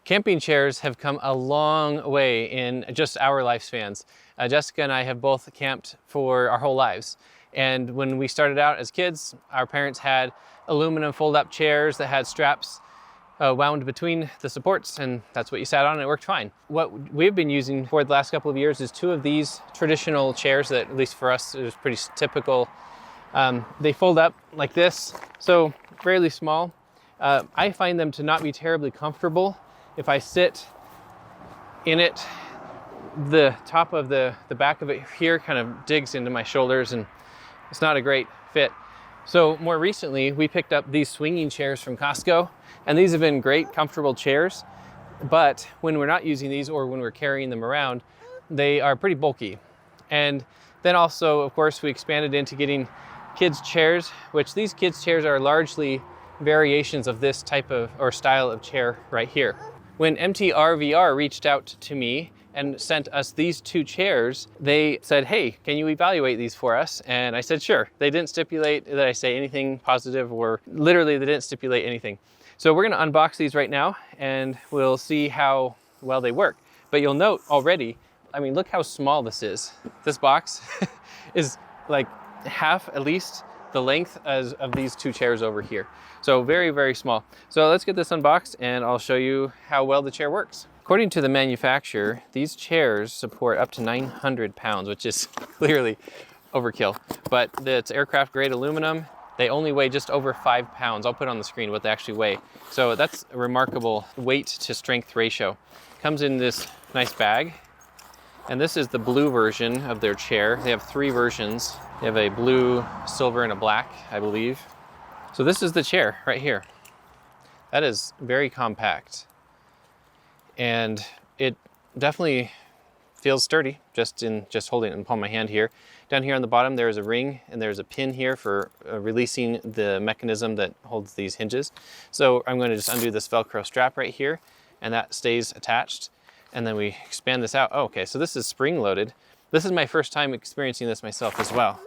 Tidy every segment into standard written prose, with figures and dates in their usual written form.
Camping chairs have come a long way in just our lifespans. Jessica and I have both camped for our whole lives. And when we started out as kids, our parents had aluminum fold-up chairs that had straps wound between the supports, and that's what you sat on and it worked fine. What we've been using for the last couple of years is two of these traditional chairs that, at least for us, is pretty typical. They fold up like this, so fairly small. I find them to not be terribly comfortable. If I sit in it, the top of the back of it here kind of digs into my shoulders and it's not a great fit. So more recently, we picked up these swinging chairs from Costco, and these have been great, comfortable chairs. But when we're not using these or when we're carrying them around, they are pretty bulky. And then also, of course, we expanded into getting kids' chairs, which these kids' chairs are largely variations of this type of or style of chair right here. When MTRVR reached out to me and sent us these two chairs, they said, hey, can you evaluate these for us? And I said, sure. They didn't stipulate that I say anything positive, or literally they didn't stipulate anything. So we're gonna unbox these right now and we'll see how well they work. But you'll note already, I mean, look how small this is. This box is like half at least the length of these two chairs over here. So very, very small. So let's get this unboxed and I'll show you how well the chair works. According to the manufacturer, these chairs support up to 900 pounds, which is clearly overkill. But it's aircraft grade aluminum. They only weigh just over 5 pounds. I'll put on the screen what they actually weigh. So that's a remarkable weight to strength ratio. Comes in this nice bag. And this is the blue version of their chair. They have three versions. They have a blue, silver, and a black, I believe. So this is the chair right here. That is very compact. And it definitely feels sturdy just holding it in the palm of my hand here. Down here on the bottom, there's a ring and there's a pin here for releasing the mechanism that holds these hinges. So I'm going to just undo this Velcro strap right here, and that stays attached. And then we expand this out. Oh, okay, so this is spring loaded. This is my first time experiencing this myself as well.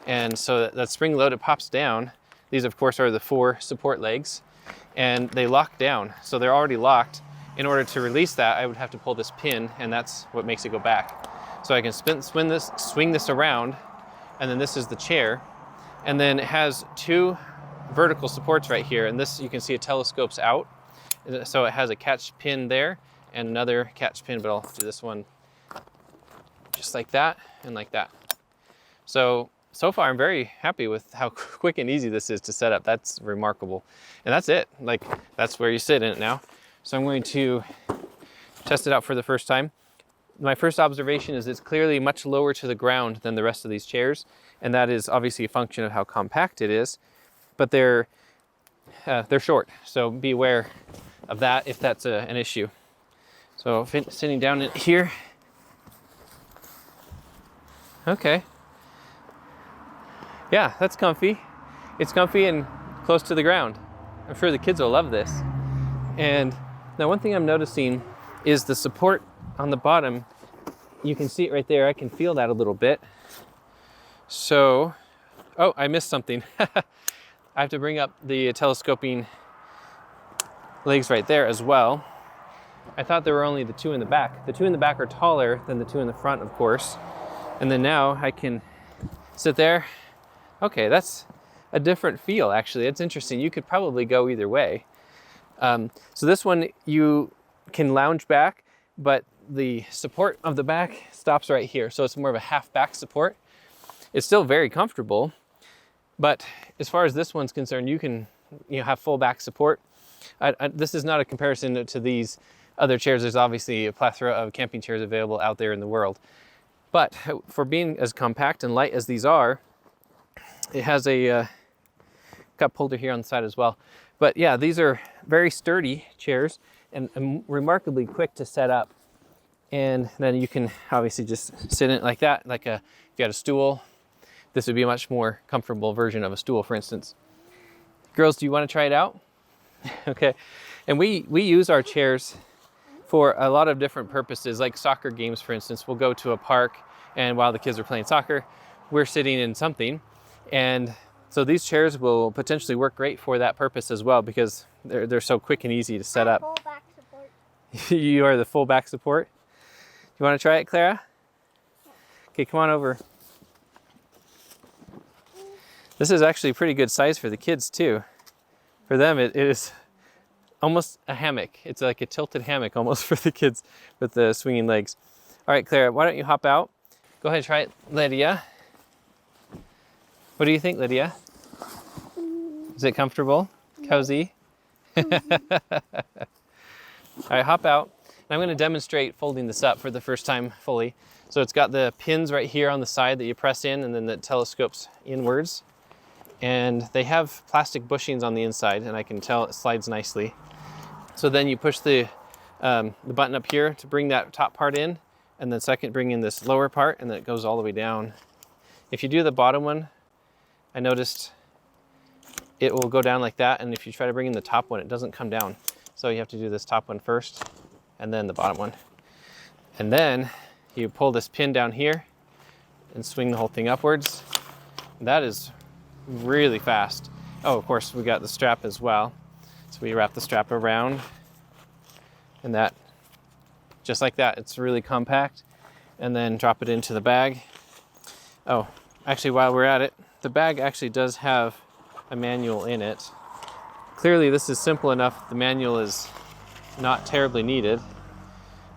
And so that spring load, it pops down. These, of course, are the 4 support legs, and they lock down. So they're already locked. In order to release that, I would have to pull this pin, and that's what makes it go back. So I can swing this around, and then this is the chair. And then it has 2 vertical supports right here, and this, you can see it telescopes out. So it has a catch pin there and another catch pin, but I'll do this one just like that and like that. So far I'm very happy with how quick and easy this is to set up. That's remarkable. And that's it. Like, that's where you sit in it now. So I'm going to test it out for the first time. My first observation is it's clearly much lower to the ground than the rest of these chairs. And that is obviously a function of how compact it is, but they're short. So be aware of that if that's an issue. So sitting down in here. Okay. Yeah, that's comfy. It's comfy and close to the ground. I'm sure the kids will love this. And now one thing I'm noticing is the support on the bottom. You can see it right there. I can feel that a little bit. So, oh, I missed something. I have to bring up the telescoping legs right there as well. I thought there were only the 2 in the back. The 2 in the back are taller than the 2 in the front, of course. And then now I can sit there. Okay, that's a different feel, actually. It's interesting. You could probably go either way. So this one, you can lounge back, but the support of the back stops right here. So it's more of a half back support. It's still very comfortable, but as far as this one's concerned, you can have full back support. This is not a comparison to these other chairs. There's obviously a plethora of camping chairs available out there in the world. But for being as compact and light as these are, it has a cup holder here on the side as well. But yeah, these are very sturdy chairs and remarkably quick to set up. And then you can obviously just sit in it like that. If you had a stool, this would be a much more comfortable version of a stool, for instance. Girls, do you want to try it out? Okay. And we use our chairs for a lot of different purposes, like soccer games, for instance. We'll go to a park, and while the kids are playing soccer, we're sitting in something. And so these chairs will potentially work great for that purpose as well, because they're so quick and easy to set up. Full back support. You are the full back support. You want to try it, Clara? Okay, come on over. This is actually a pretty good size for the kids too. For them, it is almost a hammock. It's like a tilted hammock almost for the kids with the swinging legs. All right, Clara, why don't you hop out? Go ahead and try it, Lydia. What do you think, Lydia? Is it comfortable? Cozy? All right, hop out. I'm going to demonstrate folding this up for the first time fully. So it's got the pins right here on the side that you press in, and then that telescopes inwards. And they have plastic bushings on the inside, and I can tell it slides nicely. So then you push the button up here to bring that top part in, and then second bring in this lower part, and then it goes all the way down. If you do the bottom one, I noticed it will go down like that, and if you try to bring in the top one, it doesn't come down. So you have to do this top one first, and then the bottom one. And then you pull this pin down here and swing the whole thing upwards. That is really fast. Oh, of course, we got the strap as well. So we wrap the strap around, and that, just like that, it's really compact. And then drop it into the bag. Oh, actually, while we're at it, the bag actually does have a manual in it. Clearly, this is simple enough. The manual is not terribly needed,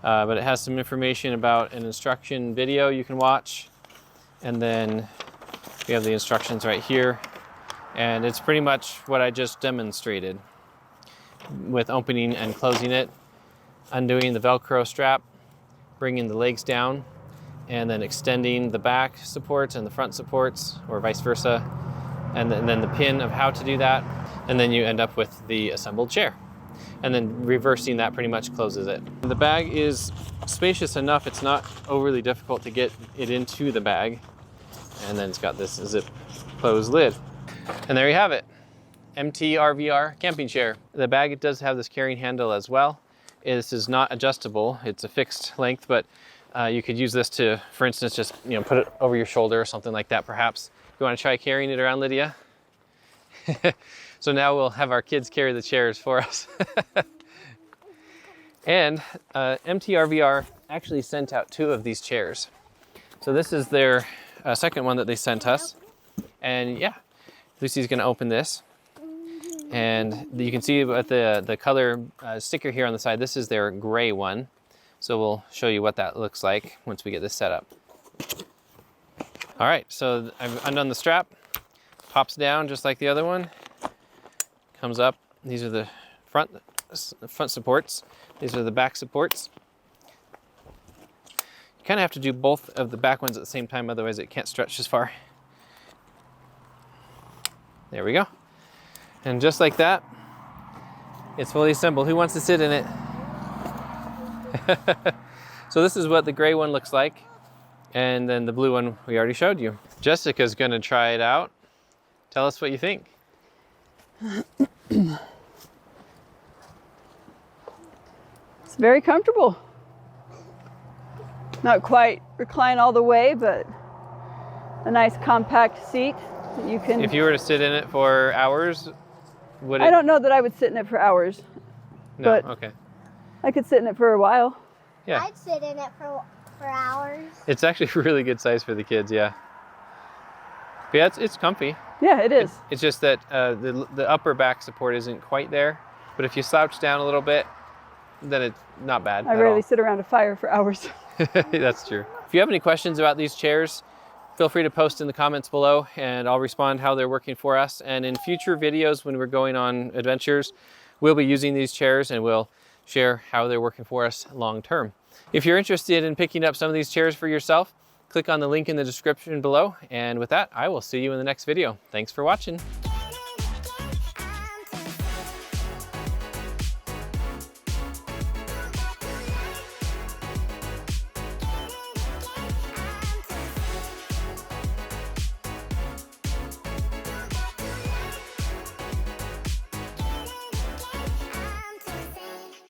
but it has some information about an instruction video you can watch. And then we have the instructions right here. And it's pretty much what I just demonstrated with opening and closing it, undoing the Velcro strap, bringing the legs down, and then extending the back supports and the front supports, or vice versa, and then the pin of how to do that, and then you end up with the assembled chair. And then reversing that pretty much closes it. The bag is spacious enough, it's not overly difficult to get it into the bag. And then it's got this zip closed lid. And there you have it, MTRVR camping chair. The bag does have this carrying handle as well. This is not adjustable, it's a fixed length, but you could use this to, for instance, just put it over your shoulder or something like that perhaps. You want to try carrying it around, Lydia? So now we'll have our kids carry the chairs for us. And MTRVR actually sent out 2 of these chairs. So this is their second one that they sent us. And yeah, Lucy's gonna open this. And you can see with the color sticker here on the side, this is their gray one. So we'll show you what that looks like once we get this set up. All right, so I've undone the strap, pops down just like the other one, comes up. These are the front supports. These are the back supports. You kind of have to do both of the back ones at the same time, otherwise it can't stretch as far. There we go. And just like that, it's fully assembled. Who wants to sit in it? So this is what the gray one looks like. And then the blue one we already showed you. Jessica's gonna try it out. Tell us what you think. It's very comfortable. Not quite recline all the way, but a nice compact seat that you can... If you were to sit in it for hours, would it... I don't know that I would sit in it for hours. No, but okay. I could sit in it for a while. Yeah. I'd sit in it for hours. It's actually a really good size for the kids, yeah. But yeah, it's comfy. Yeah, it is. It's just that the upper back support isn't quite there. But if you slouch down a little bit, then it's not bad. I rarely sit around a fire for hours. That's true. If you have any questions about these chairs, feel free to post in the comments below and I'll respond how they're working for us. And in future videos when we're going on adventures, we'll be using these chairs and we'll share how they're working for us long term. If you're interested in picking up some of these chairs for yourself, click on the link in the description below. And with that, I will see you in the next video. Thanks for watching.